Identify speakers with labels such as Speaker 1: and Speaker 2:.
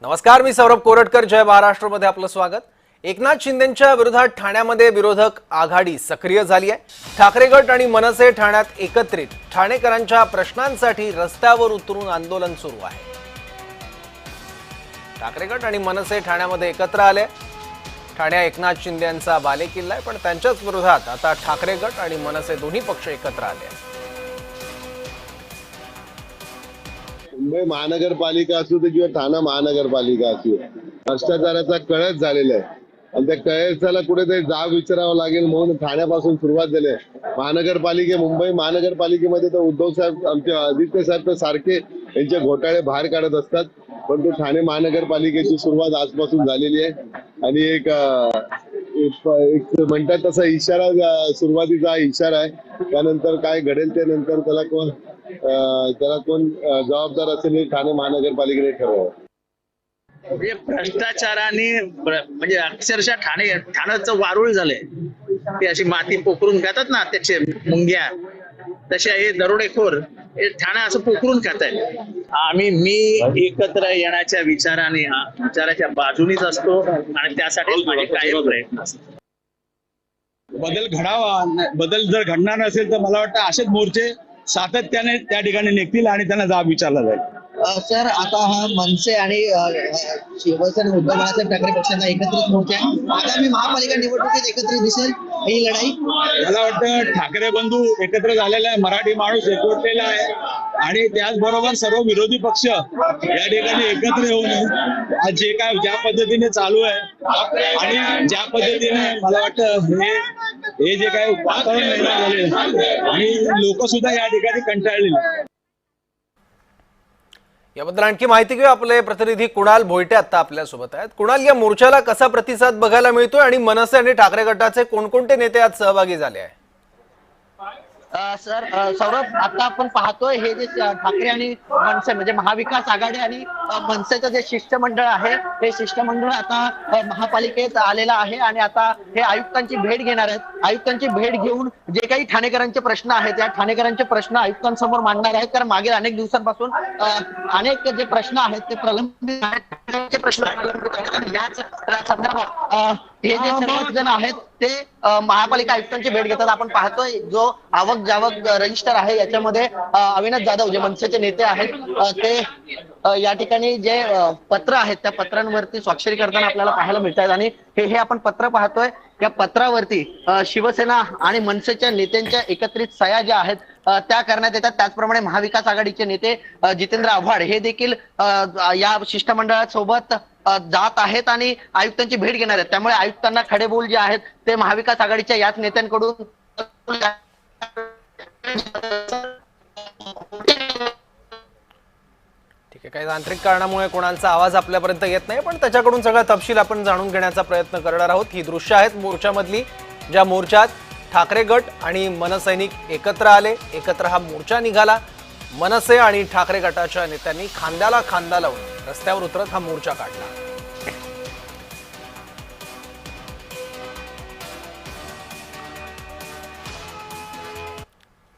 Speaker 1: नमस्कार, मी सौरभ कोरटकर. जय महाराष्ट्र मध्ये आपलं स्वागत. एकनाथ शिंदेंच्या विरोधात ठाण्यामध्ये विरोधक आघाडी सक्रिय झाली आहे. ठाकरे गट आणि मनसे ठाण्यात एकत्रित ठाणेकरांच्या प्रश्नांसाठी रस्त्यावर उतरून आंदोलन सुरू आहे. ठाकरे गट आणि मनसे ठाण्यामध्ये एकत्र आले. ठाण्या एकनाथ शिंदे यांचा बालेकिल्ला आहे, पण त्यांच्याच विरोधात आता ठाकरे गट आणि मनसे दोन्ही पक्ष एकत्र आले आहेत.
Speaker 2: मुंबई महानगरपालिका असू दे किंवा ठाणा महानगरपालिका असू, भ्रष्टाचाराचा कळस झालेला आहे आणि त्या कळसाला कुठेतरी जाब विचारावं लागेल म्हणून ठाण्यापासून सुरुवात झाली आहे. मुंबई महानगरपालिकेमध्ये तर उद्धव साहेब, आमचे आदित्य साहेब तर सारखे यांचे घोटाळे बाहेर काढत असतात, परंतु ठाणे महानगरपालिकेची सुरुवात आजपासून झालेली आहे आणि एक म्हणतात तसा इशारा, सुरुवातीचा इशारा आहे. त्यानंतर काय घडेल ते नंतर त्याला कोण जबाबदार असेल हे ठाणे महानगरपालिकेने ठरवावं.
Speaker 3: म्हणजे भ्रष्टाचाराने म्हणजे अक्षरशः ठाण्याचं वारुळ झालंय. ते अशी माती पोखरून खातात ना, त्याचे मुंग्या, तसे हे दरोडेखोर हे ठाणा असं पोखरून खातायत. मी एकत्र येण्याच्या विचाराच्या बाजूनीच असतो आणि त्यासाठी माझे कायम प्रयत्न असतात.
Speaker 4: बदल घडावा, बदल जर घडणार नसेल तर मला वाटतं असेच मोर्चे सातत्याने त्या ठिकाणी निघतील आणि त्यांना जाब विचारला जाईल.
Speaker 5: सर, आता हा मनसे आणि शिवसेना उद्धव बाळासाहेब ठाकरे पक्षांचा एकत्रित मोर्चा आहे. आगामी महापालिका निवडणुकीत एकत्रित दिसेल ही लढाई. मला
Speaker 4: वाटतं ठाकरे बंधू एकत्र झालेला आहे, मराठी माणूस एकवटलेला आहे आणि त्याचबरोबर सर्व विरोधी पक्ष या ठिकाणी एकत्र येऊन आज जे काय ज्या पद्धतीने चालू आहे आणि ज्या पद्धतीने मला वाटतं हे जे काय वातावरण निर्माण झाले आणि लोक सुद्धा या ठिकाणी कंटाळलेले.
Speaker 1: याबद्दल आणखी माहिती घेऊ. आपले प्रतिनिधी कुणाल भोयटे आता आपल्या सोबत आहेत. कुणाल, या मोर्चाला कसा प्रतिसाद बघायला मिळतोय आणि मनसे आणि ठाकरे गटाचे कोणकोणते नेते यात सहभागी झाले आहेत?
Speaker 5: सर, सौरभ, आता आपण पाहतोय हे जे ठाकरे आणि मनसे म्हणजे महाविकास आघाडी आणि मनसेचं जे शिष्टमंडळ आहे, हे शिष्टमंडळ आता महापालिकेत आलेलं आहे आणि आता हे आयुक्तांची भेट घेणार आहेत. आयुक्तांची भेट घेऊन जे काही ठाणेकरांचे प्रश्न आहेत या ठाणेकरांचे प्रश्न आयुक्तांसमोर मांडणार आहेत. कारण मागील अनेक दिवसांपासून अनेक जे प्रश्न आहेत ते प्रलंबित आहेत. प्रश्न याच संदर्भात हे जे सर्व जण आहेत ते महापालिका आयुक्तांची भेट घेतात. आपण पाहतोय जो आवक जावक रजिस्टर आहे याच्यामध्ये अविनाश जाधव जे मनसेचे नेते आहेत ते या ठिकाणी जे पत्र आहेत त्या पत्रांवरती स्वाक्षरी करताना आपल्याला पाहायला मिळत आहेत. आणि हे आपण पत्र पाहतोय, या पत्रावरती शिवसेना आणि मनसेच्या नेत्यांच्या एकत्रित सह्या ज्या आहेत त्या करण्यात येतात. त्याचप्रमाणे महाविकास आघाडीचे नेते जितेंद्र आव्हाड हे देखील या शिष्टमंडळासोबत जात आहेत आणि आयुक्तांची भेट घेणार आहेत. त्यामुळे आयुक्तांना खडेबोल जे आहेत ते महाविकास आघाडीच्या याच नेत्यांकडून
Speaker 1: ठीक आहे, काही तांत्रिक कारणामुळे कोणाचा आवाज आपल्यापर्यंत येत नाही, पण त्याच्याकडून सगळा तपशील आपण जाणून घेण्याचा प्रयत्न करणार आहोत. ही दृश्य आहेत मोर्चामधली, ज्या मोर्चात ठाकरे गट आणि मनसैनिक एकत्र आले. एकत्र हा मोर्चा निघाला. मनसे आणि ठाकरे गटाच्या नेत्यांनी खांद्याला खांदा लावून रस्त्यावर उतरत हा मोर्चा काढला.